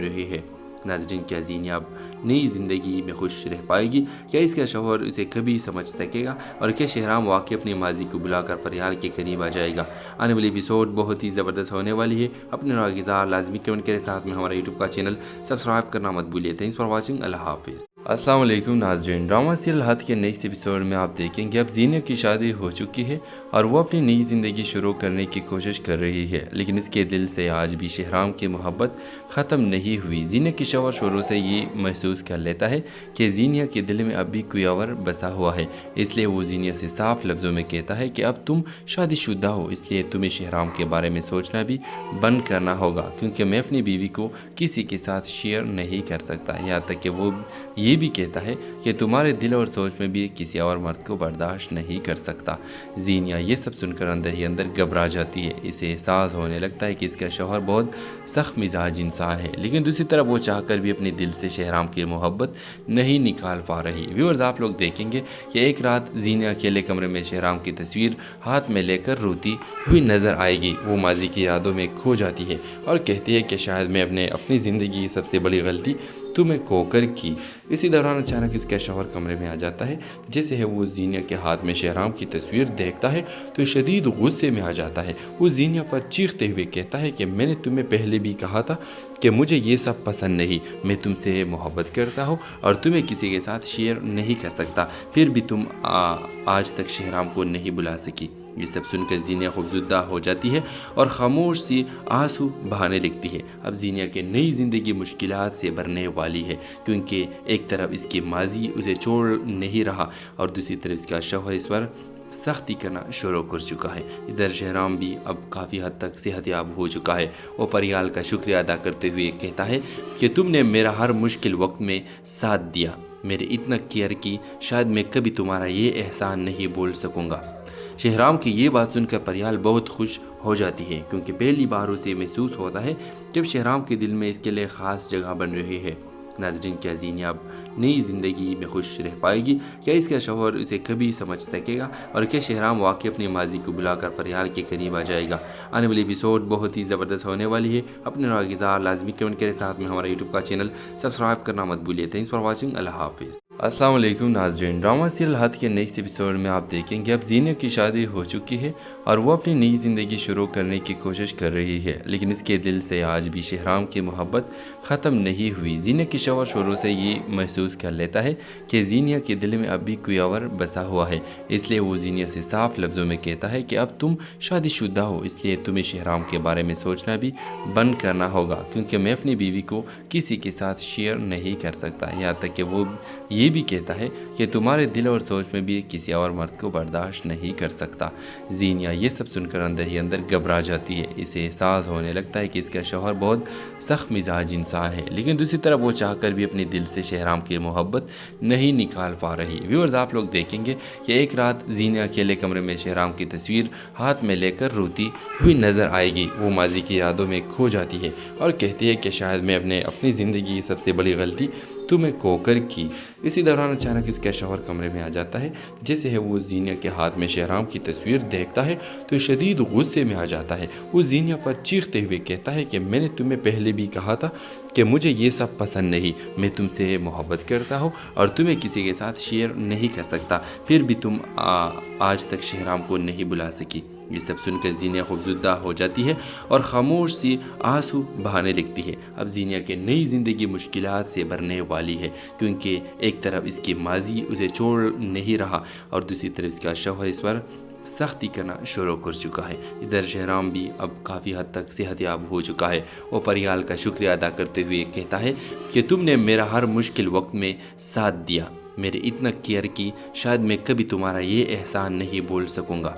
रही है। नाज़रीन, क्या ज़ीनिया अब नई ज़िंदगी में खुश रह पाएगी? क्या इसका शौहर उसे कभी समझ सकेगा? और क्या शहराम वाकई अपनी माजी को बुलाकर फरियाल के करीब आ जाएगा? आने वाली एपिसोड बहुत ही ज़बरदस्त होने वाली है। अपने राज़ लाजमी कमेंट करें, साथ में हमारा यूट्यूब का चैनल सब्सक्राइब करना मत भूलिए। Thanks for watching. अल्लाह हाफिज़। अस्सलाम वालेकुम नाज़रीन, ड्रामा सीरियल हद के नेक्स्ट एपिसोड में आप देखेंगे अब ज़ीनिया की शादी हो चुकी है और वो अपनी नई ज़िंदगी शुरू करने की कोशिश कर रही है, लेकिन इसके दिल से आज भी शहराम की मोहब्बत ख़त्म नहीं हुई। ज़ीनिया की शौहर शुरू से ये महसूस कर लेता है कि ज़ीनिया के दिल में अब भी कोई और बसा हुआ है, इसलिए वो ज़ीनिया से साफ लफ्ज़ों में कहता है कि अब तुम शादीशुदा हो, इसलिए तुम्हें शहराम के बारे में सोचना भी बंद करना होगा, क्योंकि मैं अपनी बीवी को किसी के साथ शेयर नहीं कर सकता। यहाँ तक कि वो ये भी कहता है कि तुम्हारे दिल और सोच में भी किसी और मर्द को बर्दाश्त नहीं कर सकता। ज़ीनिया ये सब सुनकर अंदर ही अंदर घबरा जाती है। इसे एहसास होने लगता है कि इसका शौहर बहुत सख्त मिजाज इंसान है, लेकिन दूसरी तरफ वो चाहकर भी अपने दिल से शहराम की मोहब्बत नहीं निकाल पा रही। व्यूअर्स, आप लोग देखेंगे कि एक रात ज़ीनिया अकेले कमरे में शहराम की तस्वीर हाथ में लेकर रोती हुई नज़र आएगी। वो माजी की यादों में खो जाती है और कहती है कि शायद मैं अपनी ज़िंदगी की सबसे बड़ी गलती तुम्हें खोकर की। इसी दौरान अचानक इसका शौहर कमरे में आ जाता है। जैसे है वो ज़ीनिया के हाथ में शहराम की तस्वीर देखता है तो शदीद गुस्से में आ जाता है। वो ज़ीनिया पर चीखते हुए कहता है कि मैंने तुम्हें पहले भी कहा था कि मुझे ये सब पसंद नहीं, मैं तुमसे मोहब्बत करता हूँ और तुम्हें किसी के साथ शेयर नहीं कर सकता, फिर भी तुम आज तक शहराम को नहीं बुला सकी। ये सब सुनकर ज़ीनिया खौफज़दा हो जाती है और खामोश सी आंसू बहाने लगती है। अब ज़ीनिया की नई ज़िंदगी मुश्किलात से भरने वाली है, क्योंकि एक तरफ इसकी माजी उसे छोड़ नहीं रहा और दूसरी तरफ इसका शौहर इस पर सख्ती करना शुरू कर चुका है। इधर शहराम भी अब काफ़ी हद तक सेहतयाब हो चुका है। वो परियाल का शुक्रिया अदा करते हुए कहता है कि तुमने मेरा हर मुश्किल वक्त में साथ दिया, मेरे इतना केयर की, शायद मैं कभी तुम्हारा ये एहसान नहीं बोल सकूँगा। शहराम की ये बात सुनकर परियाल बहुत खुश हो जाती है, क्योंकि पहली बार उसे महसूस होता है जब शहराम के दिल में इसके लिए ख़ास जगह बन रही है। नाज़रीन, क्या ज़ीनिया अब नई ज़िंदगी में खुश रह पाएगी? क्या इसका शौहर उसे कभी समझ सकेगा? और क्या शहराम वाकई अपनी माजी को बुलाकर फरियाल के करीब आ जाएगा? आने वाली एपिसोड बहुत ही ज़बरदस्त होने वाली है। अपने राज़ लाजमी कमेंट करें, साथ में हमारा यूट्यूब का चैनल सब्सक्राइब करना मत भूलिए। Thanks for watching. अल्लाह हाफिज़। अस्सलाम वालेकुम नाज़रीन, ड्रामा सीरियल हद के नेक्स्ट एपिसोड में आप देखेंगे अब ज़ीनिया की शादी हो चुकी है और वो अपनी नई ज़िंदगी शुरू करने की कोशिश कर रही है, लेकिन इसके दिल से आज भी शहराम की मोहब्बत ख़त्म नहीं हुई। ज़ीनिया की शौहर शुरू से ये महसूस कर लेता है कि ज़ीनिया के दिल में अब भी कोई और बसा हुआ है, इसलिए वो ज़ीनिया से साफ लफ्ज़ों में कहता है कि अब तुम शादीशुदा हो, इसलिए तुम्हें शहराम के बारे में सोचना भी बंद करना होगा, क्योंकि मैं अपनी बीवी को किसी के साथ शेयर नहीं कर सकता। यहाँ तक कि वो ये भी कहता है कि तुम्हारे दिल और सोच में भी किसी और मर्द को बर्दाश्त नहीं कर सकता। ज़ीनिया ये सब सुनकर अंदर ही अंदर घबरा जाती है। इसे एहसास होने लगता है कि इसका शौहर बहुत सख्त मिजाज इंसान है, लेकिन दूसरी तरफ वो चाहकर भी अपने दिल से शहराम की मोहब्बत नहीं निकाल पा रही। व्यूअर्स, आप लोग देखेंगे कि एक रात ज़ीनिया अकेले कमरे में शहराम की तस्वीर हाथ में लेकर रोती हुई नज़र आएगी। वो माजी की यादों में खो जाती है और कहती है कि शायद मैं अपनी ज़िंदगी की सबसे बड़ी गलती तुम्हें खोकर की। इसी दौरान अचानक इसका शौहर कमरे में आ जाता है। जैसे है वो ज़ीनिया के हाथ में शहराम की तस्वीर देखता है तो शदीद गुस्से में आ जाता है। वो ज़ीनिया पर चीखते हुए कहता है कि मैंने तुम्हें पहले भी कहा था कि मुझे ये सब पसंद नहीं, मैं तुमसे मोहब्बत करता हूँ और तुम्हें किसी के साथ शेयर नहीं कर सकता, फिर भी तुम आज तक शहराम को नहीं बुला सकी। ये सब सुनकर ज़ीनिया खौफज़दा हो जाती है और खामोश सी आंसू बहाने लगती है। अब ज़ीनिया की नई ज़िंदगी मुश्किलात से भरने वाली है, क्योंकि एक तरफ इसकी माजी उसे छोड़ नहीं रहा और दूसरी तरफ इसका शौहर इस पर सख्ती करना शुरू कर चुका है। इधर शहराम भी अब काफ़ी हद तक सेहतयाब हो चुका है। वो परियाल का शुक्रिया अदा करते हुए कहता है कि तुमने मेरा हर मुश्किल वक्त में साथ दिया, मेरे इतना केयर की, शायद मैं कभी तुम्हारा ये एहसान नहीं बोल सकूँगा।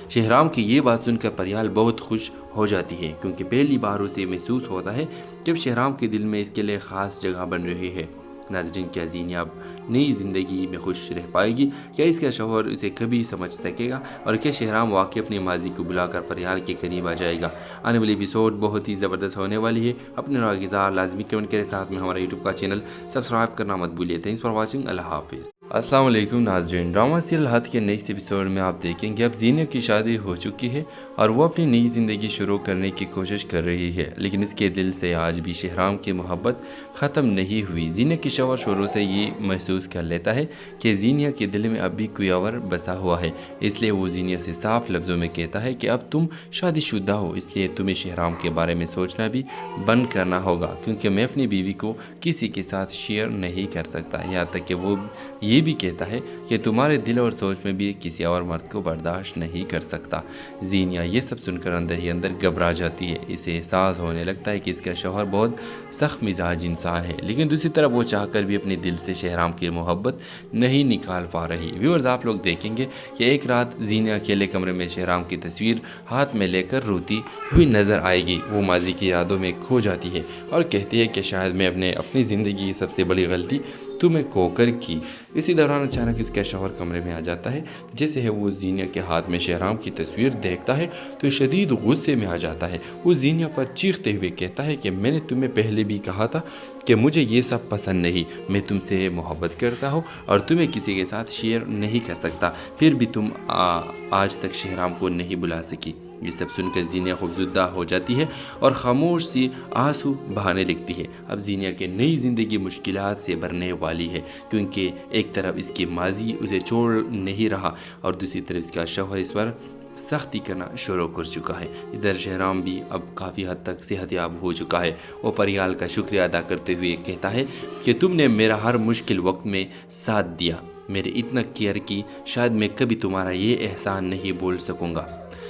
शहराम की ये बात सुनकर परियाल बहुत खुश हो जाती है, क्योंकि पहली बार उसे महसूस होता है जब शहराम के दिल में इसके लिए ख़ास जगह बन रही है। नाज़रीन, क्या ज़ीनिया अब नई ज़िंदगी में खुश रह पाएगी? क्या इसका शौहर उसे कभी समझ सकेगा? और क्या शहराम वाकई अपनी माजी को बुलाकर फरियाल के करीब आ जाएगा? आने वाली एपिसोड बहुत ही ज़बरदस्त होने वाली है। अपने राज़ लाजमी कमेंट करें, साथ में हमारा यूट्यूब का चैनल सब्सक्राइब करना मत भूलिए। Thanks for watching. अल्लाह हाफिज़। अस्सलाम वालेकुम नाज़रीन। ड्रामा सीरियल हद के नेक्स्ट एपिसोड में आप देखेंगे अब जीनिया की शादी हो चुकी है और वो अपनी नई ज़िंदगी शुरू करने की कोशिश कर रही है, लेकिन इसके दिल से आज भी शहराम की मोहब्बत ख़त्म नहीं हुई। जीनिया की शौहर शुरू से ये महसूस कर लेता है कि जीनिया के दिल में अब भी कोई और बसा हुआ है, इसलिए वो जीनिया से साफ लफ्ज़ों में कहता है कि अब तुम शादीशुदा हो, इसलिए तुम्हें शहराम के बारे में सोचना भी बंद करना होगा, क्योंकि मैं अपनी बीवी को किसी के साथ शेयर नहीं कर सकता। यहाँ तक कि वो ये भी कहता है कि तुम्हारे दिल और सोच में भी किसी और मर्द को बर्दाश्त नहीं कर सकता। जीनिया ये सब सुनकर अंदर ही अंदर घबरा जाती है। इसे एहसास होने लगता है कि इसका शौहर बहुत सख्त मिजाज इंसान है, लेकिन दूसरी तरफ वो चाहकर भी अपने दिल से शहराम की मोहब्बत नहीं निकाल पा रही। व्यूअर्स, आप लोग देखेंगे कि एक रात जीनिया अकेले कमरे में शहराम की तस्वीर हाथ में लेकर रोती हुई नज़र आएगी। वो माजी की यादों में खो जाती है और कहती है कि शायद मैं अपनी ज़िंदगी की सबसे बड़ी गलती तुम्हें खोकर की। इसी दौरान अचानक इसका शौहर कमरे में आ जाता है। जैसे है वो जीनिया के हाथ में शहराम की तस्वीर देखता है तो शदीद गुस्से में आ जाता है। वो जीनिया पर चीखते हुए कहता है कि मैंने तुम्हें पहले भी कहा था कि मुझे ये सब पसंद नहीं, मैं तुमसे मोहब्बत करता हूँ और तुम्हें किसी के साथ शेयर नहीं कर सकता, फिर भी तुम आज तक शहराम को नहीं बुला सकी। ये सब सुनकर जीनिया खौफज़दा हो जाती है और खामोश सी आंसू बहाने लगती है। अब जीनिया की नई ज़िंदगी मुश्किलात से भरने वाली है, क्योंकि एक तरफ इसकी माजी उसे छोड़ नहीं रहा और दूसरी तरफ इसका शौहर इस पर सख्ती करना शुरू कर चुका है। इधर शहराम भी अब काफ़ी हद तक सेहतयाब हो चुका है। वो परियाल का शुक्रिया अदा करते हुए कहता है कि तुमने मेरा हर मुश्किल वक्त में साथ दिया, मेरे इतना केयर की, शायद मैं कभी तुम्हारा ये एहसान नहीं बोल सकूँगा।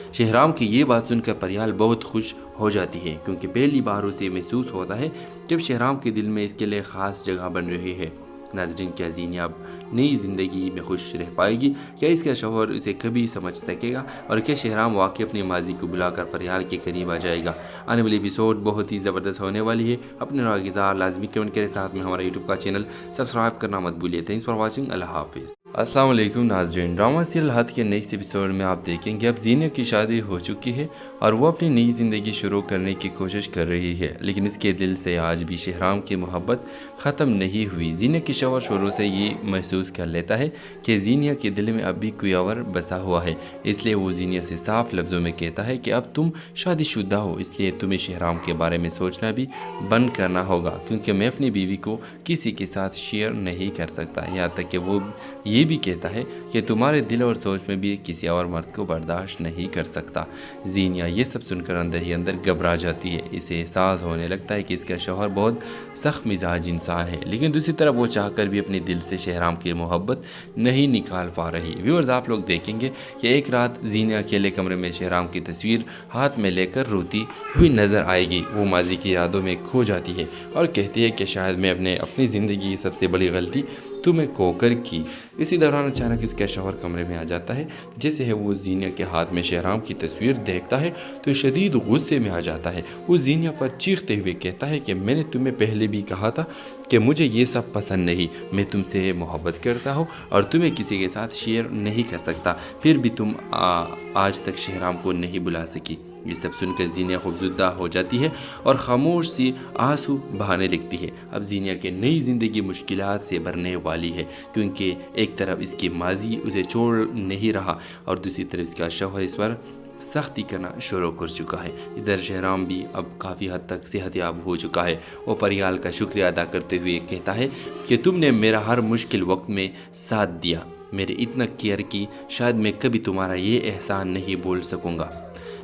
शहराम की ये बात सुनकर परियाल बहुत खुश हो जाती है, क्योंकि पहली बार उसे महसूस होता है जब शहराम के दिल में इसके लिए ख़ास जगह बन रही है। नाज़रीन, क्या जीनिया अब नई ज़िंदगी में खुश रह पाएगी? क्या इसका शौहर उसे कभी समझ सकेगा? और क्या शहराम वाकई अपनी माजी को बुलाकर परियाल के करीब आ जाएगा? आने वाली एपिसोड बहुत ही ज़बरदस्त होने वाली है। अपने राज़ लाजमी कमेंट करें, साथ में हमारा यूट्यूब का चैनल सब्सक्राइब करना मत भूलिए। Thanks for watching. अल्लाह हाफिज़। अस्सलाम वालेकुम नाज़रीन। ड्रामा सीरियल हद के नेक्स्ट एपिसोड में आप देखेंगे अब जीनिया की शादी हो चुकी है और वो अपनी नई ज़िंदगी शुरू करने की कोशिश कर रही है, लेकिन इसके दिल से आज भी शहराम की मोहब्बत ख़त्म नहीं हुई। जीनिया की शौहर शुरू से ये महसूस कर लेता है कि जीनिया के दिल में अब भी कोई और बसा हुआ है, इसलिए वो जीनिया से साफ लफ्ज़ों में कहता है कि अब तुम शादीशुदा हो, इसलिए तुम्हें शहराम के बारे में सोचना भी बंद करना होगा, क्योंकि मैं अपनी बीवी को किसी के साथ शेयर नहीं कर सकता। यहाँ तक कि वो ये भी कहता है कि तुम्हारे दिल और सोच में भी किसी और मर्द को बर्दाश्त नहीं कर सकता। जीनिया ये सब सुनकर अंदर ही अंदर घबरा जाती है। इसे एहसास होने लगता है कि इसका शौहर बहुत सख्त मिजाज इंसान है, लेकिन दूसरी तरफ वो चाहकर भी अपने दिल से शहराम की मोहब्बत नहीं निकाल पा रही। व्यूअर्स, आप लोग देखेंगे कि एक रात जीनिया अकेले कमरे में शहराम की तस्वीर हाथ में लेकर रोती हुई नज़र आएगी। वो माजी की यादों में खो जाती है और कहती है कि शायद मैं अपनी ज़िंदगी की सबसे बड़ी गलती तुम्हें खोकर की। इसी दौरान अचानक इसका शौहर कमरे में आ जाता है। जैसे है वो जीनिया के हाथ में शहराम की तस्वीर देखता है तो शदीद गुस्से में आ जाता है। वो जीनिया पर चीखते हुए कहता है कि मैंने तुम्हें पहले भी कहा था कि मुझे ये सब पसंद नहीं, मैं तुमसे मोहब्बत करता हूँ और तुम्हें किसी के साथ शेयर नहीं कर सकता, फिर भी तुम आज तक शहराम को नहीं बुला सकी। ये सब सुनकर जीनिया खौफज़दा हो जाती है और खामोश सी आंसू बहाने लगती है। अब जीनिया की नई ज़िंदगी मुश्किलात से भरने वाली है, क्योंकि एक तरफ इसकी माजी उसे छोड़ नहीं रहा और दूसरी तरफ इसका शौहर इस पर सख्ती करना शुरू कर चुका है। इधर शहराम भी अब काफ़ी हद तक सेहतयाब हो चुका है। वो परियाल का शुक्रिया अदा करते हुए कहता है कि तुमने मेरा हर मुश्किल वक्त में साथ दिया, मेरे इतना केयर की, शायद मैं कभी तुम्हारा ये एहसान नहीं बोल सकूँगा।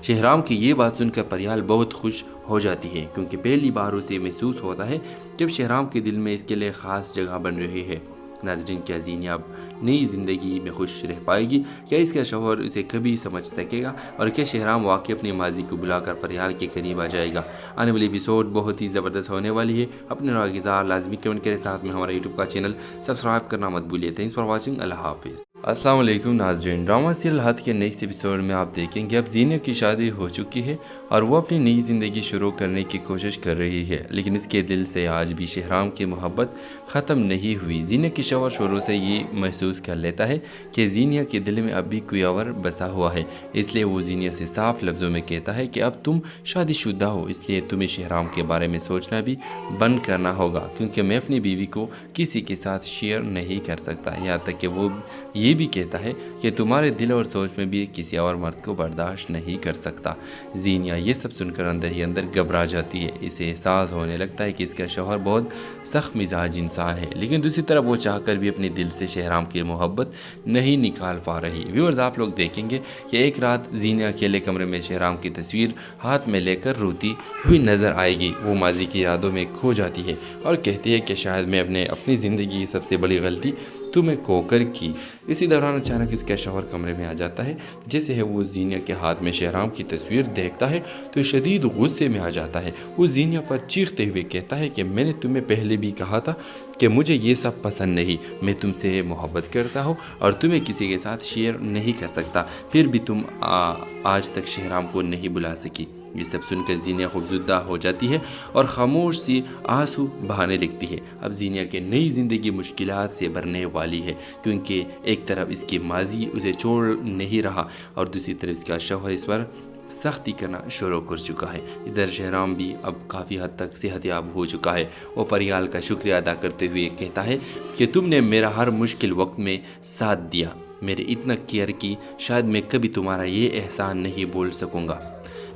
शहराम की ये बात सुनकर परियाल बहुत खुश हो जाती है, क्योंकि पहली बार उसे महसूस होता है जब शहराम के दिल में इसके लिए ख़ास जगह बन रही है। नाज़रीन, क्या जीनिया अब नई ज़िंदगी में खुश रह पाएगी? क्या इसका शौहर उसे कभी समझ सकेगा? और क्या शहराम वाकई अपनी माजी को बुलाकर परियाल के करीब आ जाएगा? आने वाली एपिसोड बहुत ही ज़बरदस्त होने वाली है। अपने राज़ लाजमी कमेंट करें, साथ में हमारा यूट्यूब का चैनल सब्सक्राइब करना मत भूलिए। Thanks for watching. अल्लाह हाफिज़। अस्सलाम वालेकुम नाज़रीन। ड्रामा सीरियल हद के नेक्स्ट एपिसोड में आप देखेंगे अब जीनिया की शादी हो चुकी है और वो अपनी नई ज़िंदगी शुरू करने की कोशिश कर रही है, लेकिन इसके दिल से आज भी शहराम की मोहब्बत ख़त्म नहीं हुई। जीनिया की शौहर शुरू से ये महसूस कर लेता है कि जीनिया के दिल में अब भी कोई और बसा हुआ है, इसलिए वो जीनिया से साफ लफ्ज़ों में कहता है कि अब तुम शादीशुदा हो, इसलिए तुम्हें शहराम के बारे में सोचना भी बंद करना होगा, क्योंकि मैं अपनी बीवी को किसी के साथ शेयर नहीं कर सकता। यहाँ तक कि वो ये भी कहता है कि तुम्हारे दिल और सोच में भी किसी और मर्द को बर्दाश्त नहीं कर सकता। जीनिया ये सब सुनकर अंदर ही अंदर घबरा जाती है। इसे एहसास होने लगता है कि इसका शौहर बहुत सख्त मिजाज इंसान है, लेकिन दूसरी तरफ वो चाहकर भी अपने दिल से शहराम की मोहब्बत नहीं निकाल पा रही। व्यूअर्स, आप लोग देखेंगे कि एक रात जीनिया अकेले कमरे में शहराम की तस्वीर हाथ में लेकर रोती हुई नज़र आएगी। वो माजी की यादों में खो जाती है और कहती है कि शायद मैं अपनी ज़िंदगी की सबसे बड़ी गलती तुम्हें खोकर की। इसी दौरान अचानक इसका शौहर कमरे में आ जाता है। जैसे है वो जीनिया के हाथ में शहराम की तस्वीर देखता है तो शदीद गुस्से में आ जाता है। वो जीनिया पर चीखते हुए कहता है कि मैंने तुम्हें पहले भी कहा था कि मुझे ये सब पसंद नहीं, मैं तुमसे मोहब्बत करता हूँ और तुम्हें किसी के साथ शेयर नहीं कर सकता, फिर भी तुम आज तक शहराम को नहीं बुला सकी। ये सब सुनकर जीनिया खौफज़दा हो जाती है और खामोश सी आंसू बहाने लगती है। अब जीनिया की नई ज़िंदगी मुश्किलात से भरने वाली है, क्योंकि एक तरफ इसकी माजी उसे छोड़ नहीं रहा और दूसरी तरफ इसका शौहर इस पर सख्ती करना शुरू कर चुका है। इधर शहराम भी अब काफ़ी हद तक सेहतयाब हो चुका है। वो परियाल का शुक्रिया अदा करते हुए कहता है कि तुमने मेरा हर मुश्किल वक्त में साथ दिया, मेरे इतना केयर की, शायद मैं कभी तुम्हारा ये एहसान नहीं बोल सकूँगा।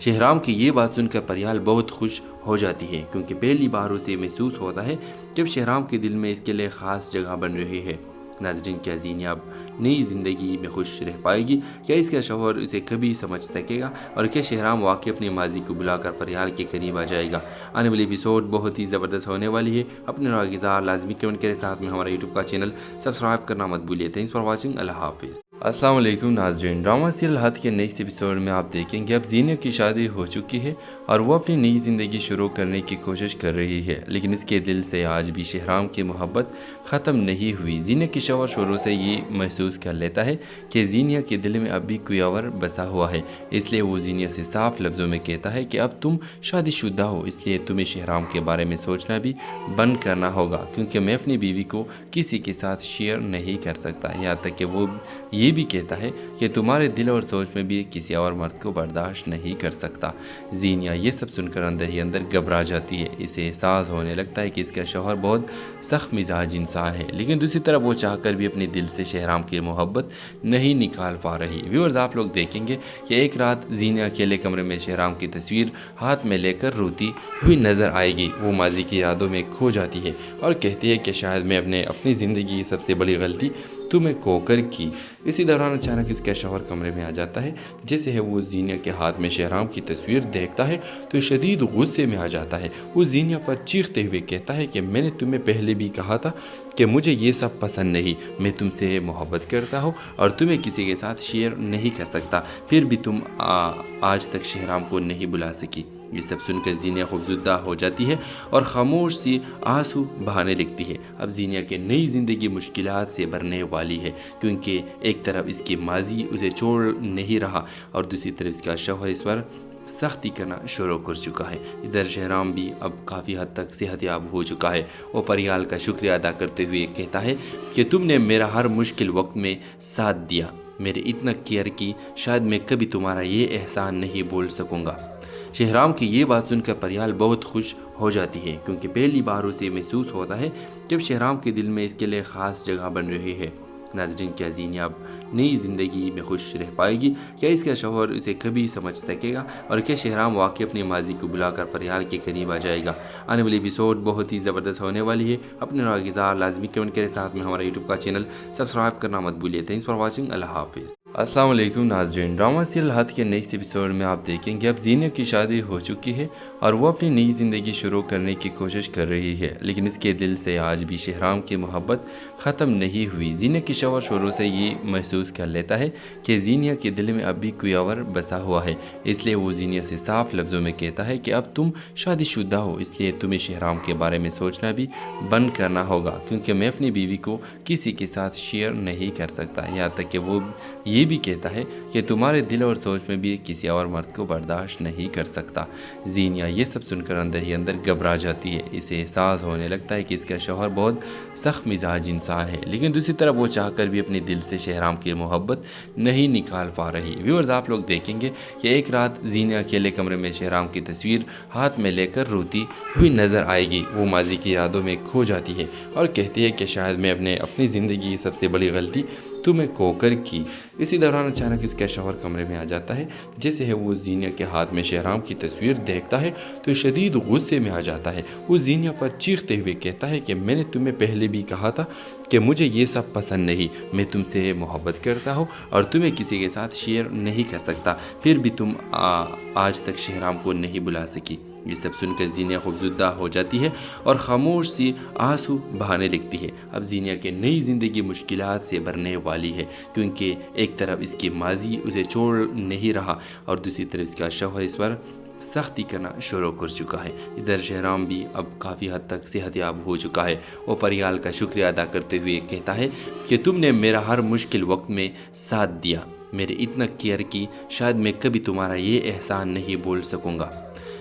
शहराम की ये बात सुनकर परियाल बहुत खुश हो जाती है, क्योंकि पहली बार उसे महसूस होता है जब शहराम के दिल में इसके लिए ख़ास जगह बन रही है। नाज़रीन, क्या जीनिया अब नई ज़िंदगी में खुश रह पाएगी? क्या इसका शौहर उसे कभी समझ सकेगा? और क्या शहराम वाकई अपनी माजी को बुलाकर परियाल के करीब आ जाएगा? आने वाली एपिसोड बहुत ही ज़बरदस्त होने वाली है। अपने राय के लाजमी कमेंट करें, साथ में हमारा यूट्यूब का चैनल सब्सक्राइब करना मत भूलिए। Thanks for watching. अल्लाह हाफिज़। अस्सलाम वालेकुम नाज़रीन। ड्रामा सीरियल हद के नेक्स्ट एपिसोड में आप देखेंगे अब जीनिया की शादी हो चुकी है और वो अपनी नई ज़िंदगी शुरू करने की कोशिश कर रही है, लेकिन इसके दिल से आज भी शहराम की मोहब्बत ख़त्म नहीं हुई। जीनिया की शौहर शुरू से ये महसूस कर लेता है कि जीनिया के दिल में अब भी कोई और बसा हुआ है, इसलिए वो जीनिया से साफ लफ्ज़ों में कहता है कि अब तुम शादीशुदा हो, इसलिए तुम्हें शहराम के बारे में सोचना भी बंद करना होगा, क्योंकि मैं अपनी बीवी को किसी के साथ शेयर नहीं कर सकता। यहाँ तक कि वो ये भी कहता है कि तुम्हारे दिल और सोच में भी किसी और मर्द को बर्दाश्त नहीं कर सकता। जीनिया ये सब सुनकर अंदर ही अंदर घबरा जाती है। इसे एहसास होने लगता है कि इसका शौहर बहुत सख्त मिजाज इंसान है, लेकिन दूसरी तरफ वो चाहकर भी अपने दिल से शहराम की मोहब्बत नहीं निकाल पा रही। व्यूअर्स, आप लोग देखेंगे कि एक रात जीनिया अकेले कमरे में शहराम की तस्वीर हाथ में लेकर रोती हुई नज़र आएगी। वो माजी की यादों में खो जाती है और कहती है कि शायद मैं अपनी ज़िंदगी की सबसे बड़ी गलती तुम्हें खोकर की। इसी दौरान अचानक इसका शौहर कमरे में आ जाता है। जैसे है वो जीनिया के हाथ में शहराम की तस्वीर देखता है तो शदीद गुस्से में आ जाता है। वो जीनिया पर चीखते हुए कहता है कि मैंने तुम्हें पहले भी कहा था कि मुझे ये सब पसंद नहीं, मैं तुमसे मोहब्बत करता हूँ और तुम्हें किसी के साथ शेयर नहीं कर सकता, फिर भी तुम आज तक शहराम को नहीं बुला सकी। ये सब सुनकर जीनिया खौफज़दा हो जाती है और खामोश सी आंसू बहाने लगती है। अब जीनिया की नई ज़िंदगी मुश्किलात से भरने वाली है, क्योंकि एक तरफ इसकी माजी उसे छोड़ नहीं रहा और दूसरी तरफ इसका शौहर इस पर सख्ती करना शुरू कर चुका है। इधर शहराम भी अब काफ़ी हद तक सेहतयाब हो चुका है। वो परियाल का शुक्रिया अदा करते हुए कहता है कि तुमने मेरा हर मुश्किल वक्त में साथ दिया, मेरे इतना केयर की, शायद मैं कभी तुम्हारा ये एहसान नहीं बोल सकूँगा। शहराम की ये बात सुनकर परियाल बहुत खुश हो जाती है, क्योंकि पहली बार उसे महसूस होता है जब शहराम के दिल में इसके लिए ख़ास जगह बन रही है। नाज़रीन, क्या जीनिया अब नई ज़िंदगी में खुश रह पाएगी? क्या इसका शौहर उसे कभी समझ सकेगा? और क्या शहराम वाकई अपनी माजी को बुलाकर परियाल के करीब आ जाएगा? आने वाली एपिसोड बहुत ही ज़बरदस्त होने वाली है। अपने राय के लाजमी कमेंट करें, साथ में हमारा यूट्यूब का चैनल सब्सक्राइब करना मत भूलिए। Thanks for watching. अल्लाह हाफिज़। अस्सलाम वालेकुम नाज़रीन। ड्रामा सीरियल हद के नेक्स्ट एपिसोड में आप देखेंगे अब जीनिया की शादी हो चुकी है और वो अपनी नई ज़िंदगी शुरू करने की कोशिश कर रही है, लेकिन इसके दिल से आज भी शहराम की मोहब्बत ख़त्म नहीं हुई। जीनिया की शौहर शुरू से ये महसूस कर लेता है कि जीनिया के दिल में अब भी कोई और बसा हुआ है, इसलिए वो जीनिया से साफ लफ्ज़ों में कहता है कि अब तुम शादीशुदा हो, इसलिए तुम्हें शहराम के बारे में सोचना भी बंद करना होगा, क्योंकि मैं अपनी बीवी को किसी के साथ शेयर नहीं कर सकता। यहाँ तक कि वो ये भी कहता है कि तुम्हारे दिल और सोच में भी किसी और मर्द को बर्दाश्त नहीं कर सकता। जीनिया ये सब सुनकर अंदर ही अंदर घबरा जाती है। इसे एहसास होने लगता है कि इसका शौहर बहुत सख्त मिजाज इंसान है, लेकिन दूसरी तरफ वो चाहकर भी अपने दिल से शहराम की मोहब्बत नहीं निकाल पा रही। व्यूअर्स, आप लोग देखेंगे कि एक रात जीनिया अकेले कमरे में शहराम की तस्वीर हाथ में लेकर रोती हुई नज़र आएगी। वो माजी की यादों में खो जाती है और कहती है कि शायद मैं अपनी ज़िंदगी की सबसे बड़ी गलती तुम्हें खोकर की। इसी दौरान अचानक इसका शौहर कमरे में आ जाता है। जैसे है वो जीनिया के हाथ में शहराम की तस्वीर देखता है तो शदीद गुस्से में आ जाता है। वो जीनिया पर चीखते हुए कहता है कि मैंने तुम्हें पहले भी कहा था कि मुझे ये सब पसंद नहीं, मैं तुमसे मोहब्बत करता हूँ और तुम्हें किसी के साथ शेयर नहीं कर सकता, फिर भी तुम आज तक शहराम को नहीं बुला सकी। ये सब सुनकर जीनिया खौफज़दा हो जाती है और खामोश सी आंसू बहाने लगती है। अब जीनिया की नई ज़िंदगी मुश्किलात से भरने वाली है, क्योंकि एक तरफ इसकी माजी उसे छोड़ नहीं रहा और दूसरी तरफ इसका शौहर इस पर सख्ती करना शुरू कर चुका है। इधर शहराम भी अब काफ़ी हद तक सेहतयाब हो चुका है। वो परियाल का शुक्रिया अदा करते हुए कहता है कि तुमने मेरा हर मुश्किल वक्त में साथ दिया, मेरे इतना केयर की, शायद मैं कभी तुम्हारा ये एहसान नहीं बोल सकूँगा।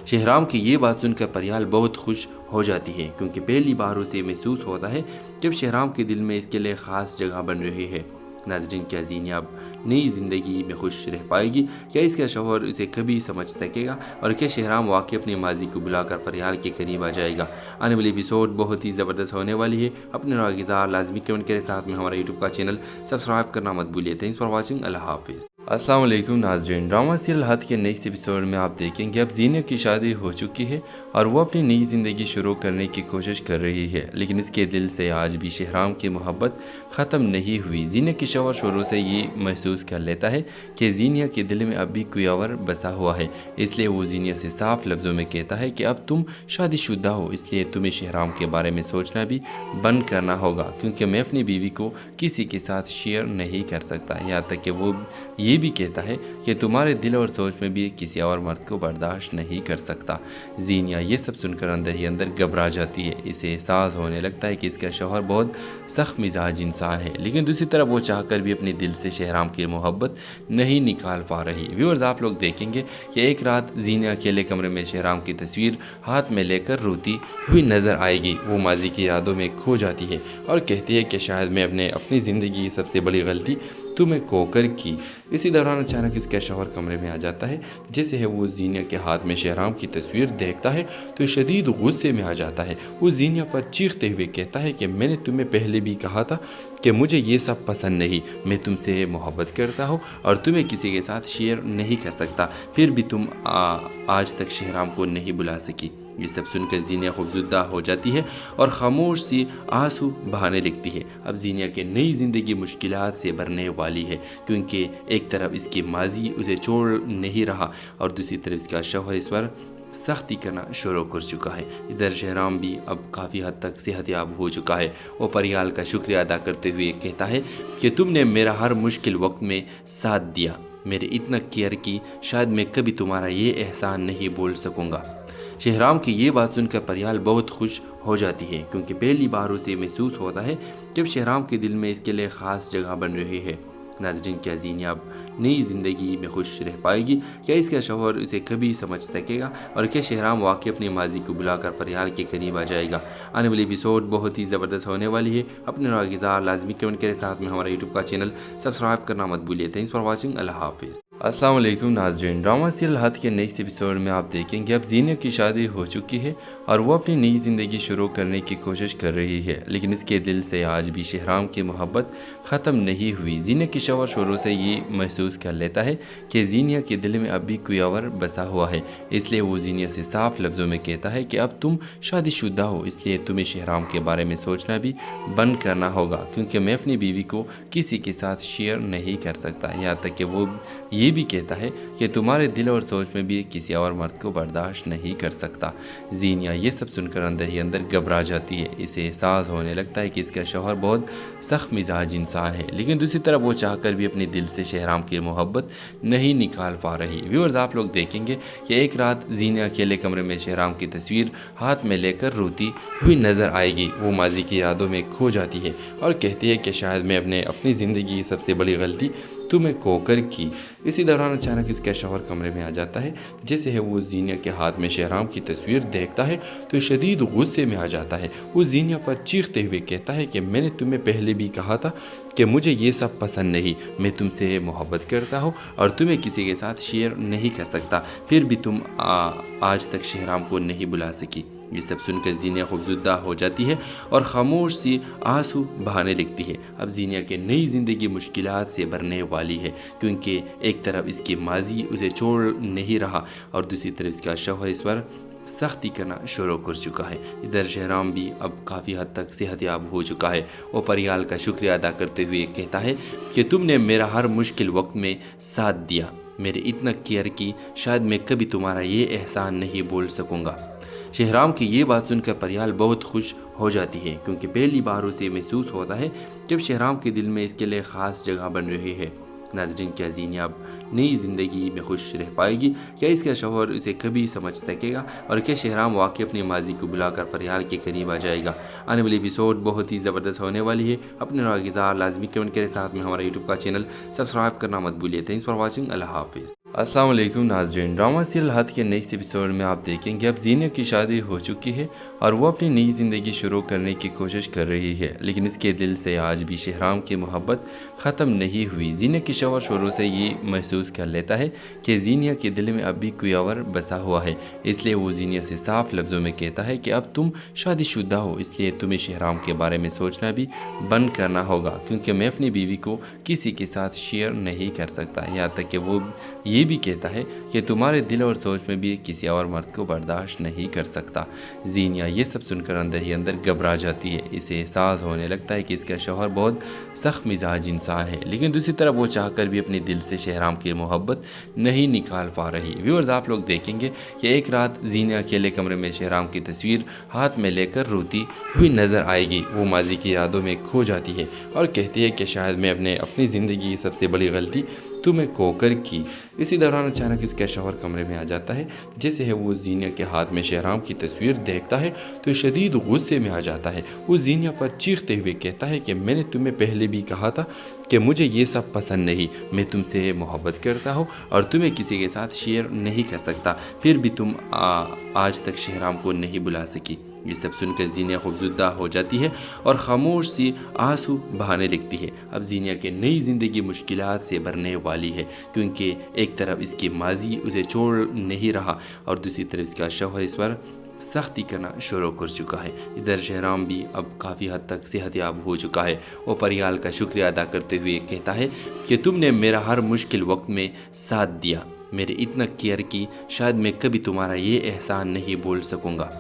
शहराम की ये बात सुनकर परियाल बहुत खुश हो जाती है, क्योंकि पहली बार उसे महसूस होता है जब शहराम के दिल में इसके लिए ख़ास जगह बन रही है। नाज़रीन, क्या जीनिया अब नई ज़िंदगी में खुश रह पाएगी? क्या इसका शौहर उसे कभी समझ सकेगा? और क्या शहराम वाकई अपनी माजी को बुलाकर परियाल के करीब आ जाएगा? आने वाली एपिसोड बहुत ही ज़बरदस्त होने वाली है। अपने राज़ लाजमी कमेंट करें, साथ में हमारा यूट्यूब का चैनल सब्सक्राइब करना मत भूलिए। Thanks for watching. अल्लाह हाफिज़। अस्सलाम वालेकुम नाज़रीन। ड्रामा सीरियल हद के नेक्स्ट एपिसोड में आप देखेंगे अब जीनिया की शादी हो चुकी है और वो अपनी नई ज़िंदगी शुरू करने की कोशिश कर रही है, लेकिन इसके दिल से आज भी शहराम की मोहब्बत ख़त्म नहीं हुई। जीनिया की शौहर शुरू से ये महसूस कर लेता है कि जीनिया के दिल में अब भी कोई और बसा हुआ है, इसलिए वो जीनिया से साफ लफ्ज़ों में कहता है कि अब तुम शादीशुदा हो, इसलिए तुम्हें शहराम के बारे में सोचना भी बंद करना होगा, क्योंकि मैं अपनी बीवी को किसी के साथ शेयर नहीं कर सकता। यहाँ तक कि वो ये भी कहता है कि तुम्हारे दिल और सोच में भी किसी और मर्द को बर्दाश्त नहीं कर सकता। जीनिया ये सब सुनकर अंदर ही अंदर घबरा जाती है। इसे एहसास होने लगता है कि इसका शौहर बहुत सख्त मिजाज इंसान है, लेकिन दूसरी तरफ वो चाहकर भी अपने दिल से शहराम की मोहब्बत नहीं निकाल पा रही। व्यूअर्स, आप लोग देखेंगे कि एक रात जीनिया अकेले कमरे में शहराम की तस्वीर हाथ में लेकर रोती हुई नज़र आएगी। वो माजी की यादों में खो जाती है और कहती है कि शायद मैं अपनी ज़िंदगी की सबसे बड़ी गलती तुम्हें खोकर की। इसी दौरान अचानक इसका शौहर कमरे में आ जाता है। जैसे है वो जीनिया के हाथ में शहराम की तस्वीर देखता है तो शदीद गुस्से में आ जाता है। वो जीनिया पर चीखते हुए कहता है कि मैंने तुम्हें पहले भी कहा था कि मुझे ये सब पसंद नहीं, मैं तुमसे मोहब्बत करता हूँ और तुम्हें किसी के साथ शेयर नहीं कर सकता, फिर भी तुम आज तक शहराम को नहीं बुला सकी। ये सब सुनकर जीनिया खौफज़दा हो जाती है और खामोश सी आंसू बहाने लगती है। अब जीनिया की नई ज़िंदगी मुश्किलात से भरने वाली है, क्योंकि एक तरफ इसकी माजी उसे छोड़ नहीं रहा और दूसरी तरफ इसका शौहर इस पर सख्ती करना शुरू कर चुका है। इधर शहराम भी अब काफ़ी हद तक सेहतयाब हो चुका है। वो परियाल का शुक्रिया अदा करते हुए कहता है कि तुमने मेरा हर मुश्किल वक्त में साथ दिया, मेरे इतना केयर की, शायद मैं कभी तुम्हारा ये एहसान नहीं बोल सकूँगा। शहराम की ये बात सुनकर परियाल बहुत खुश हो जाती है, क्योंकि पहली बार उसे महसूस होता है जब शहराम के दिल में इसके लिए ख़ास जगह बन रही है। नाज़रीन, क्या जीनिया अब नई ज़िंदगी में खुश रह पाएगी? क्या इसका शौहर उसे कभी समझ सकेगा? और क्या शहराम वाकई अपनी माजी को बुलाकर परियाल के करीब आ जाएगा? आने वाली एपिसोड बहुत ही ज़बरदस्त होने वाली है। अपने राज़ लाजमी कमेंट करें, साथ में हमारा यूट्यूब का चैनल सब्सक्राइब करना मत भूलिए। Thanks for watching. अल्लाह हाफिज़। अस्सलाम वालेकुम नाज़रीन। ड्रामा सीरियल हद के नए एपिसोड में आप देखेंगे अब जीनिया की शादी हो चुकी है और वो अपनी नई ज़िंदगी शुरू करने की कोशिश कर रही है, लेकिन इसके दिल से आज भी शहराम की मोहब्बत ख़त्म नहीं हुई। जीनिया की शौहर शुरू से ये महसूस कर लेता है कि जीनिया के दिल में अब भी कोई और बसा हुआ है, इसलिए वो जीनिया से साफ लफ्ज़ों में कहता है कि अब तुम शादीशुदा हो, इसलिए तुम्हें शहराम के बारे में सोचना भी बंद करना होगा, क्योंकि मैं अपनी बीवी को किसी के साथ शेयर नहीं कर सकता। यहाँ तक कि वो ये भी कहता है कि तुम्हारे दिल और सोच में भी किसी और मर्द को बर्दाश्त नहीं कर सकता। जीनिया ये सब सुनकर अंदर ही अंदर घबरा जाती है। इसे एहसास होने लगता है कि इसका शौहर बहुत सख्त मिजाज इंसान है, लेकिन दूसरी तरफ वो चाहकर भी अपने दिल से शहराम की मोहब्बत नहीं निकाल पा रही। व्यूअर्स, आप लोग देखेंगे कि एक रात जीनिया अकेले कमरे में शहराम की तस्वीर हाथ में लेकर रोती हुई नज़र आएगी। वो माजी की यादों में खो जाती है और कहती है कि शायद मैं अपनी ज़िंदगी की सबसे बड़ी गलती तुम्हें खोकर की। इसी दौरान अचानक इसका शौहर कमरे में आ जाता है। जैसे है वो जीनिया के हाथ में शहराम की तस्वीर देखता है तो शदीद गुस्से में आ जाता है। वो जीनिया पर चीखते हुए कहता है कि मैंने तुम्हें पहले भी कहा था कि मुझे ये सब पसंद नहीं, मैं तुमसे मोहब्बत करता हूँ और तुम्हें किसी के साथ शेयर नहीं कर सकता, फिर भी तुम आज तक शहराम को नहीं बुला सकी। ये सब सुनकर जीनिया खौफज़दा हो जाती है और खामोश सी आंसू बहाने लगती है। अब जीनिया की नई ज़िंदगी मुश्किलात से भरने वाली है, क्योंकि एक तरफ इसकी माजी उसे छोड़ नहीं रहा और दूसरी तरफ इसका शौहर इस पर सख्ती करना शुरू कर चुका है। इधर शहराम भी अब काफ़ी हद तक सेहतयाब हो चुका है। वो परियाल का शुक्रिया अदा करते हुए कहता है कि तुमने मेरा हर मुश्किल वक्त में साथ दिया, मेरे इतना केयर की, शायद मैं कभी तुम्हारा ये एहसान नहीं बोल सकूँगा। शहराम की ये बात सुनकर परियाल बहुत खुश हो जाती है, क्योंकि पहली बार उसे महसूस होता है जब शहराम के दिल में इसके लिए ख़ास जगह बन रही है। नाज़रीन, क्या जीनिया अब नई ज़िंदगी में खुश रह पाएगी? क्या इसका शौहर उसे कभी समझ सकेगा? और क्या शहराम वाकई अपनी माजी को बुलाकर परियाल के करीब आ जाएगा? आने वाली एपिसोड बहुत ही ज़बरदस्त होने वाली है। अपने राज़ लाजमी कमेंट करें, साथ में हमारा यूट्यूब का चैनल सब्सक्राइब करना मत भूलिए। Thanks for watching. अल्लाह हाफिज़। अस्सलाम वालेकुम नाज़रीन। ड्रामा सीरियल हद के नए एपिसोड में आप देखेंगे अब जीनिया की शादी हो चुकी है और वो अपनी नई ज़िंदगी शुरू करने की कोशिश कर रही है, लेकिन इसके दिल से आज भी शहराम की मोहब्बत ख़त्म नहीं हुई। जीनिया की शौहर शुरू से ये महसूस कर लेता है कि जीनिया के दिल में अब भी कोई और बसा हुआ है, इसलिए वो जीनिया से साफ लफ्ज़ों में कहता है कि अब तुम शादीशुदा हो, इसलिए तुम्हें शहराम के बारे में सोचना भी बंद करना होगा, क्योंकि मैं अपनी बीवी को किसी के साथ शेयर नहीं कर सकता। यहाँ तक कि वो ये भी कहता है कि तुम्हारे दिल और सोच में भी किसी और मर्द को बर्दाश्त नहीं कर सकता। जीनिया ये सब सुनकर अंदर ही अंदर घबरा जाती है। इसे एहसास होने लगता है कि इसका शौहर बहुत सख्त मिजाज इंसान है, लेकिन दूसरी तरफ वो चाहकर भी अपने दिल से शहराम की मोहब्बत नहीं निकाल पा रही। व्यूअर्स, आप लोग देखेंगे कि एक रात जीनिया अकेले कमरे में शहराम की तस्वीर हाथ में लेकर रोती हुई नज़र आएगी। वो माजी की यादों में खो जाती है और कहती है कि शायद मैं अपनी ज़िंदगी की सबसे बड़ी गलती तुम्हें खोकर की। इसी दौरान अचानक इसका शौहर कमरे में आ जाता है। जैसे है वो जीनिया के हाथ में शहराम की तस्वीर देखता है तो शदीद गुस्से में आ जाता है। वो जीनिया पर चीखते हुए कहता है कि मैंने तुम्हें पहले भी कहा था कि मुझे ये सब पसंद नहीं, मैं तुमसे मोहब्बत करता हूँ और तुम्हें किसी के साथ शेयर नहीं कर सकता, फिर भी तुम आज तक शहराम को नहीं बुला सकी। ये सब सुनकर जीनिया खौफज़दा हो जाती है और खामोश सी आंसू बहाने लगती है। अब जीनिया की नई ज़िंदगी मुश्किलात से भरने वाली है, क्योंकि एक तरफ इसकी माजी उसे छोड़ नहीं रहा और दूसरी तरफ इसका शौहर इस पर सख्ती करना शुरू कर चुका है। इधर शहराम भी अब काफ़ी हद तक सेहतयाब हो चुका है। वो परियाल का शुक्रिया अदा करते हुए कहता है कि तुमने मेरा हर मुश्किल वक्त में साथ दिया, मेरे इतना केयर की, शायद मैं कभी तुम्हारा ये एहसान नहीं बोल सकूँगा।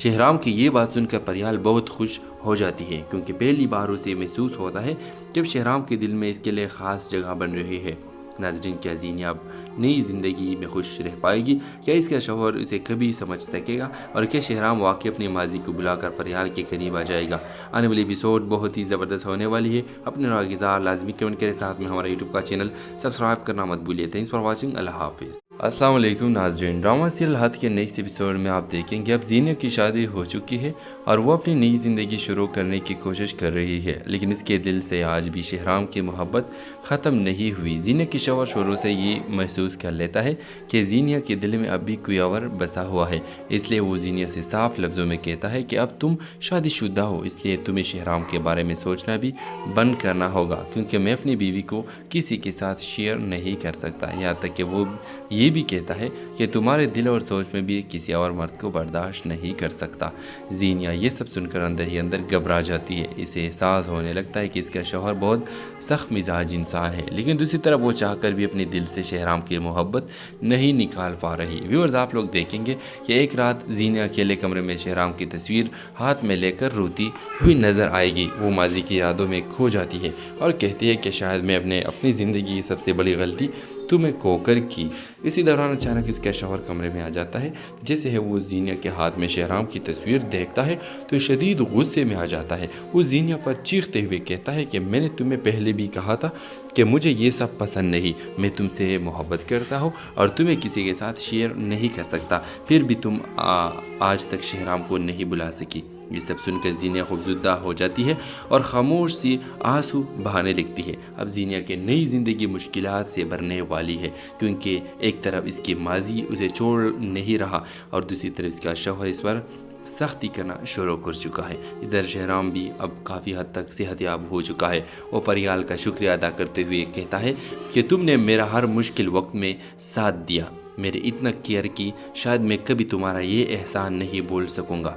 शहराम की ये बात सुनकर परियाल बहुत खुश हो जाती है, क्योंकि पहली बार उसे महसूस होता है जब शहराम के दिल में इसके लिए ख़ास जगह बन रही है। नाज़रीन, क्या जीनिया अब नई ज़िंदगी में खुश रह पाएगी? क्या इसका शौहर उसे कभी समझ सकेगा? और क्या शहराम वाकई अपनी माजी को बुलाकर परियाल के करीब आ जाएगा? आने वाली एपिसोड बहुत ही ज़बरदस्त होने वाली है। अपने राज़ लाजमी कमेंट करें, साथ में हमारा यूट्यूब का चैनल सब्सक्राइब करना मत भूलिए। Thanks for watching. अल्लाह हाफिज़। अस्सलाम वालेकुम नाज़रीन। ड्रामा सीरियल हद के नेक्स्ट एपिसोड में आप देखेंगे अब ज़ीनिया की शादी हो चुकी है और वो अपनी नई ज़िंदगी शुरू करने की कोशिश कर रही है, लेकिन इसके दिल से आज भी शहराम की मोहब्बत ख़त्म नहीं हुई। ज़ीनिया की शौहर शुरू से ये महसूस कर लेता है कि ज़ीनिया के दिल में अब भी कोई और बसा हुआ है, इसलिए वो ज़ीनिया से साफ लफ्ज़ों में कहता है कि अब तुम शादीशुदा हो, इसलिए तुम्हें शहराम के बारे में सोचना भी बंद करना होगा, क्योंकि मैं अपनी बीवी को किसी के साथ शेयर नहीं कर सकता। यहाँ तक कि वो ये भी कहता है कि तुम्हारे दिल और सोच में भी किसी और मर्द को बर्दाश्त नहीं कर सकता। ज़ीनिया ये सब सुनकर अंदर ही अंदर घबरा जाती है। इसे एहसास होने लगता है कि इसका शौहर बहुत सख्त मिजाज इंसान है, लेकिन दूसरी तरफ वो चाहकर भी अपने दिल से शहराम की मोहब्बत नहीं निकाल पा रही। व्यूअर्स, आप लोग देखेंगे कि एक रात ज़ीनिया अकेले कमरे में शहराम की तस्वीर हाथ में लेकर रोती हुई नज़र आएगी। वो माजी की यादों में खो जाती है और कहती है कि शायद मैं अपनी ज़िंदगी की सबसे बड़ी गलती तुम्हें खोकर की। इसी दौरान अचानक इसका शौहर कमरे में आ जाता है। जैसे है वो ज़ीनिया के हाथ में शहराम की तस्वीर देखता है तो शदीद गुस्से में आ जाता है। वो ज़ीनिया पर चीखते हुए कहता है कि मैंने तुम्हें पहले भी कहा था कि मुझे ये सब पसंद नहीं, मैं तुमसे मोहब्बत करता हूँ और तुम्हें किसी के साथ शेयर नहीं कर सकता, फिर भी तुम आज तक शहराम को नहीं बुला सकी। ये सब सुनकर ज़ीनिया खौफज़दा हो जाती है और खामोश सी आंसू बहाने लगती है। अब ज़ीनिया की नई ज़िंदगी मुश्किलात से भरने वाली है, क्योंकि एक तरफ इसकी माजी उसे छोड़ नहीं रहा और दूसरी तरफ इसका शौहर इस पर सख्ती करना शुरू कर चुका है। इधर शहराम भी अब काफ़ी हद तक सेहतयाब हो चुका है। वो परियाल का शुक्रिया अदा करते हुए कहता है कि तुमने मेरा हर मुश्किल वक्त में साथ दिया, मेरे इतना केयर की, शायद मैं कभी तुम्हारा ये एहसान नहीं बोल सकूँगा।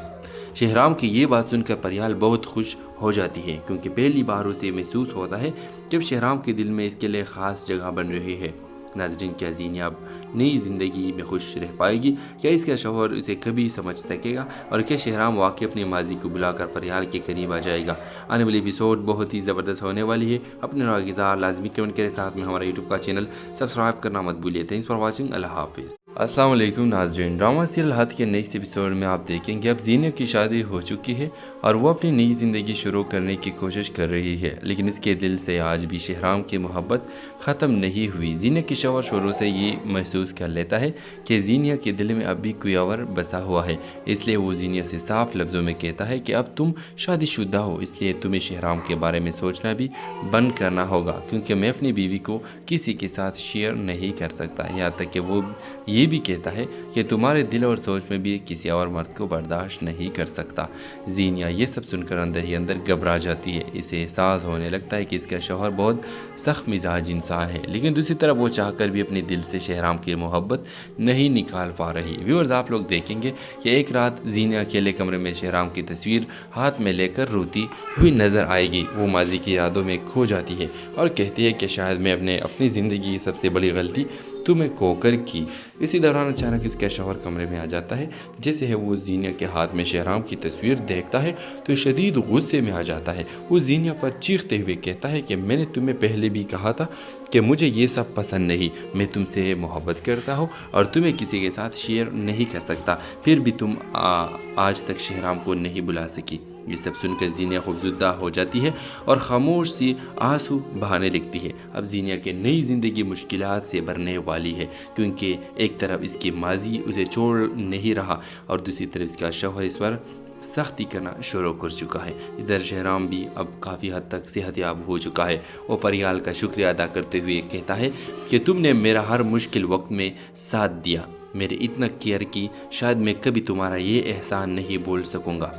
शहराम की ये बात सुनकर परियाल बहुत खुश हो जाती है, क्योंकि पहली बार उसे महसूस होता है जब शहराम के दिल में इसके लिए ख़ास जगह बन रही है। नाज़रीन, क्या ज़ीनिया अब नई ज़िंदगी में खुश रह पाएगी? क्या इसका शौहर उसे कभी समझ सकेगा? और क्या शहराम वाकई अपनी माजी को बुलाकर परियाल के करीब आ जाएगा? आने वाली एपिसोड बहुत ही ज़बरदस्त होने वाली है। अपने राज़ लाजमी कमेंट करें, साथ में हमारा यूट्यूब का चैनल सब्सक्राइब करना मत भूलिए। Thanks for watching. अल्लाह हाफिज़। अस्सलाम वालेकुम नाज़रीन। ड्रामा सीरियल हद के नेक्स्ट एपिसोड में आप देखेंगे अब ज़ीनिया की शादी हो चुकी है और वो अपनी नई ज़िंदगी शुरू करने की कोशिश कर रही है, लेकिन इसके दिल से आज भी शहराम की मोहब्बत ख़त्म नहीं हुई। ज़ीनिया की शौहर शुरू से ये महसूस कर लेता है कि ज़ीनिया के दिल में अब भी कोई और बसा हुआ है, इसलिए वो ज़ीनिया से साफ लफ्ज़ों में कहता है कि अब तुम शादीशुदा हो, इसलिए तुम्हें शहराम के बारे में सोचना भी बंद करना होगा, क्योंकि मैं अपनी बीवी को किसी के साथ शेयर नहीं कर सकता। यहाँ तक कि वो ये भी कहता है कि तुम्हारे दिल और सोच में भी किसी और मर्द को बर्दाश्त नहीं कर सकता। ज़ीनिया ये सब सुनकर अंदर ही अंदर घबरा जाती है। इसे एहसास होने लगता है कि इसका शौहर बहुत सख्त मिजाज इंसान है, लेकिन दूसरी तरफ वो चाहकर भी अपने दिल से शहराम की मोहब्बत नहीं निकाल पा रही। व्यूअर्स, आप लोग देखेंगे कि एक रात ज़ीनिया अकेले कमरे में शहराम की तस्वीर हाथ में लेकर रोती हुई नज़र आएगी। वो माजी की यादों में खो जाती है और कहती है कि शायद मैं अपनी ज़िंदगी की सबसे बड़ी गलती तुम्हें खोकर की। इसी दौरान अचानक इसका शौहर कमरे में आ जाता है। जैसे है वो ज़ीनिया के हाथ में शहराम की तस्वीर देखता है तो शदीद गुस्से में आ जाता है। वो ज़ीनिया पर चीखते हुए कहता है कि मैंने तुम्हें पहले भी कहा था कि मुझे ये सब पसंद नहीं, मैं तुमसे मोहब्बत करता हूँ और तुम्हें किसी के साथ शेयर नहीं कर सकता, फिर भी तुम आज तक शहराम को नहीं बुला सकी। ये सब सुनकर ज़ीनिया खौफज़दा हो जाती है और खामोश सी आंसू बहाने लगती है। अब ज़ीनिया की नई ज़िंदगी मुश्किलात से भरने वाली है, क्योंकि एक तरफ इसकी माजी उसे छोड़ नहीं रहा और दूसरी तरफ इसका शौहर इस पर सख्ती करना शुरू कर चुका है। इधर शहराम भी अब काफ़ी हद तक सेहतयाब हो चुका है। वो परियाल का शुक्रिया अदा करते हुए कहता है कि तुमने मेरा हर मुश्किल वक्त में साथ दिया, मेरे इतना केयर की, शायद मैं कभी तुम्हारा ये एहसान नहीं बोल सकूँगा।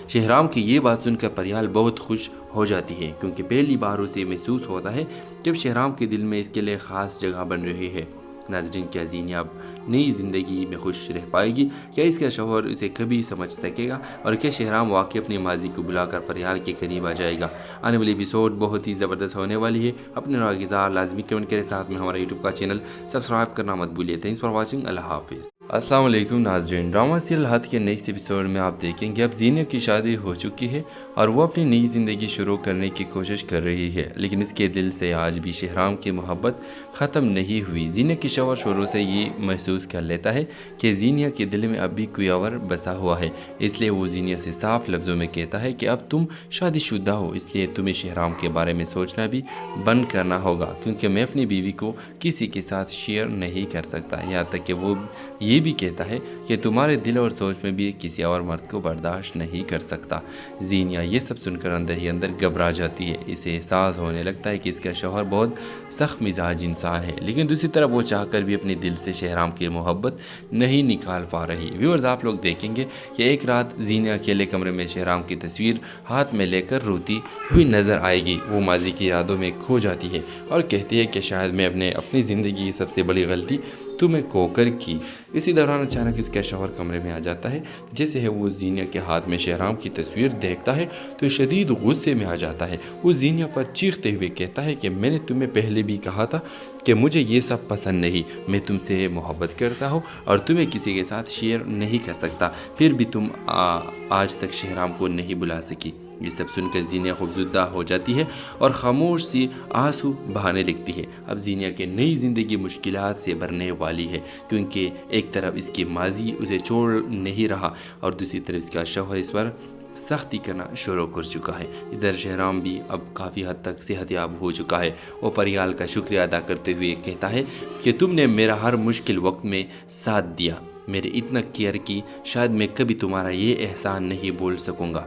शहराम की ये बात सुनकर परियाल बहुत खुश हो जाती है, क्योंकि पहली बार उसे महसूस होता है जब शहराम के दिल में इसके लिए ख़ास जगह बन रही है। नाज़रीन, क्या ज़ीनिया अब नई ज़िंदगी में खुश रह पाएगी? क्या इसका शौहर उसे कभी समझ सकेगा? और क्या शहराम वाकई अपनी माजी को बुलाकर परियाल के करीब आ जाएगा? आने वाली एपिसोड बहुत ही ज़बरदस्त होने वाली है। अपने राज़ लाजमी कमेंट करें, साथ में हमारा यूट्यूब का चैनल सब्सक्राइब करना मत भूलिए। Thanks for watching. अल्लाह हाफिज़। अस्सलाम वालेकुम नाज़रीन। ड्रामा सीरियल हद के नए एपिसोड में आप देखेंगे अब जीनिया की शादी हो चुकी है और वो अपनी नई ज़िंदगी शुरू करने की कोशिश कर रही है, लेकिन इसके दिल से आज भी शहराम की मोहब्बत ख़त्म नहीं हुई। जीनिया की शौहर शुरू से ये महसूस कर लेता है कि जीनिया के दिल में अब भी कोई और बसा हुआ है, इसलिए वो जीनिया से साफ लफ्ज़ों में कहता है कि अब तुम शादीशुदा हो, इसलिए तुम्हें शहराम के बारे में सोचना भी बंद करना होगा, क्योंकि मैं अपनी बीवी को किसी के साथ शेयर नहीं कर सकता। यहाँ तक कि वो ये भी कहता है कि तुम्हारे दिल और सोच में भी किसी और मर्द को बर्दाश्त नहीं कर सकता। जीनिया ये सब सुनकर अंदर ही अंदर घबरा जाती है। इसे एहसास होने लगता है कि इसका शौहर बहुत सख्त मिजाज इंसान है, लेकिन दूसरी तरफ वो चाहकर भी अपने दिल से शहराम की मोहब्बत नहीं निकाल पा रही। व्यूअर्स, आप लोग देखेंगे कि एक रात जीनिया अकेले कमरे में शहराम की तस्वीर हाथ में लेकर रोती हुई नज़र आएगी। वो माजी की यादों में खो जाती है और कहती है कि शायद मैं अपनी ज़िंदगी की सबसे बड़ी गलती तुम्हें खोकर की। इसी दौरान अचानक इसका शौहर कमरे में आ जाता है। जैसे है वो जीनिया के हाथ में शहराम की तस्वीर देखता है तो शदीद गुस्से में आ जाता है। वो जीनिया पर चीखते हुए कहता है कि मैंने तुम्हें पहले भी कहा था कि मुझे ये सब पसंद नहीं, मैं तुमसे मोहब्बत करता हूँ और तुम्हें किसी के साथ शेयर नहीं कर सकता, फिर भी तुम आज तक शहराम को नहीं बुला सकी। ये सब सुनकर जीनिया खौफज़दा हो जाती है और खामोश सी आंसू बहाने लगती है। अब जीनिया की नई ज़िंदगी मुश्किलात से भरने वाली है, क्योंकि एक तरफ इसकी माजी उसे छोड़ नहीं रहा और दूसरी तरफ इसका शौहर इस पर सख्ती करना शुरू कर चुका है। इधर शहराम भी अब काफ़ी हद तक सेहतयाब हो चुका है। वो परियाल का शुक्रिया अदा करते हुए कहता है कि तुमने मेरा हर मुश्किल वक्त में साथ दिया, मेरे इतना केयर की, शायद मैं कभी तुम्हारा ये एहसान नहीं भूल सकूँगा।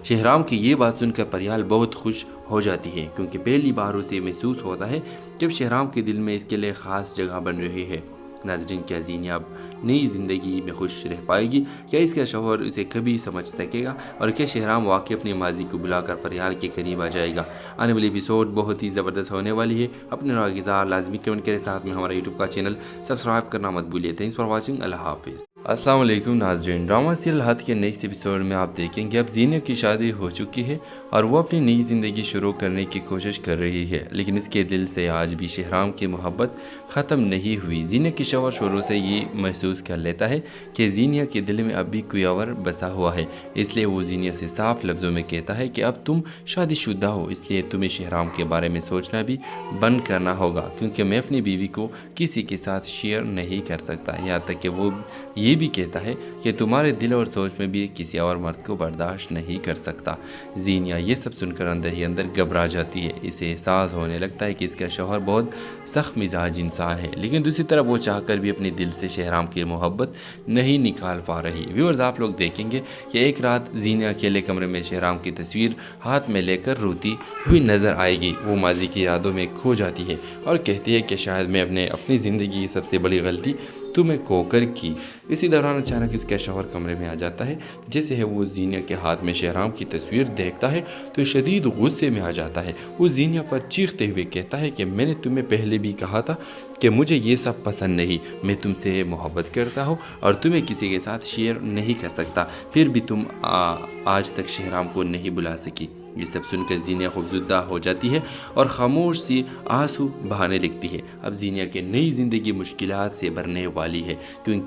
शहराम की ये बात सुनकर परियाल बहुत खुश हो जाती है, क्योंकि पहली बार उसे महसूस होता है जब शहराम के दिल में इसके लिए ख़ास जगह बन रही है। नाज़रीन, क्या जीनिया अब नई ज़िंदगी में खुश रह पाएगी? क्या इसका शौहर उसे कभी समझ सकेगा? और क्या शहराम वाकई अपनी माजी को बुलाकर परियाल के करीब आ जाएगा? आने वाली एपिसोड बहुत ही ज़बरदस्त होने वाली है। अपने राज़ लाजमी कमेंट करें, साथ में हमारा यूट्यूब का चैनल सब्सक्राइब करना मत भूलिए। Thanks for watching. अल्लाह हाफिज़। अस्सलाम वालेकुम नाज़रीन। ड्रामा सीरियल हद के नए एपिसोड में आप देखेंगे अब जीनिया की शादी हो चुकी है और वो अपनी नई ज़िंदगी शुरू करने की कोशिश कर रही है, लेकिन इसके दिल से आज भी शहराम की मोहब्बत ख़त्म नहीं हुई। जीनिया की शौहर शुरू से ये महसूस कर लेता है कि जीनिया के दिल में अब भी कोई और बसा हुआ है, इसलिए वो जीनिया से साफ लफ्ज़ों में कहता है कि अब तुम शादीशुदा हो, इसलिए तुम्हें शहराम के बारे में सोचना भी बंद करना होगा, क्योंकि मैं अपनी बीवी को किसी के साथ शेयर नहीं कर सकता। यहाँ तक कि वो ये भी कहता है कि तुम्हारे दिल और सोच में भी किसी और मर्द को बर्दाश्त नहीं कर सकता। जीनिया ये सब सुनकर अंदर ही अंदर घबरा जाती है। इसे एहसास होने लगता है कि इसका शौहर बहुत सख्त मिजाज इंसान है, लेकिन दूसरी तरफ वो चाहकर भी अपने दिल से शहराम की मोहब्बत नहीं निकाल पा रही। व्यूअर्स, आप लोग देखेंगे कि एक रात जीनिया अकेले कमरे में शहराम की तस्वीर हाथ में लेकर रोती हुई नज़र आएगी। वो माजी की यादों में खो जाती है और कहती है कि शायद मैं अपनी ज़िंदगी की सबसे बड़ी गलती तुम्हें खोकर की। इसी दौरान अचानक इसका शौहर कमरे में आ जाता है। जैसे है वो जीनिया के हाथ में शहराम की तस्वीर देखता है तो शदीद गुस्से में आ जाता है। वो जीनिया पर चीखते हुए कहता है कि मैंने तुम्हें पहले भी कहा था कि मुझे ये सब पसंद नहीं, मैं तुमसे मोहब्बत करता हूँ और तुम्हें किसी के साथ शेयर नहीं कर सकता, फिर भी तुम आज तक शहराम को नहीं बुला सकी। ये सब सुनकर जीनिया खौफज़दा हो जाती है और खामोश सी आंसू बहाने लगती है। अब जीनिया की नई ज़िंदगी मुश्किलात से भरने वाली है, क्योंकि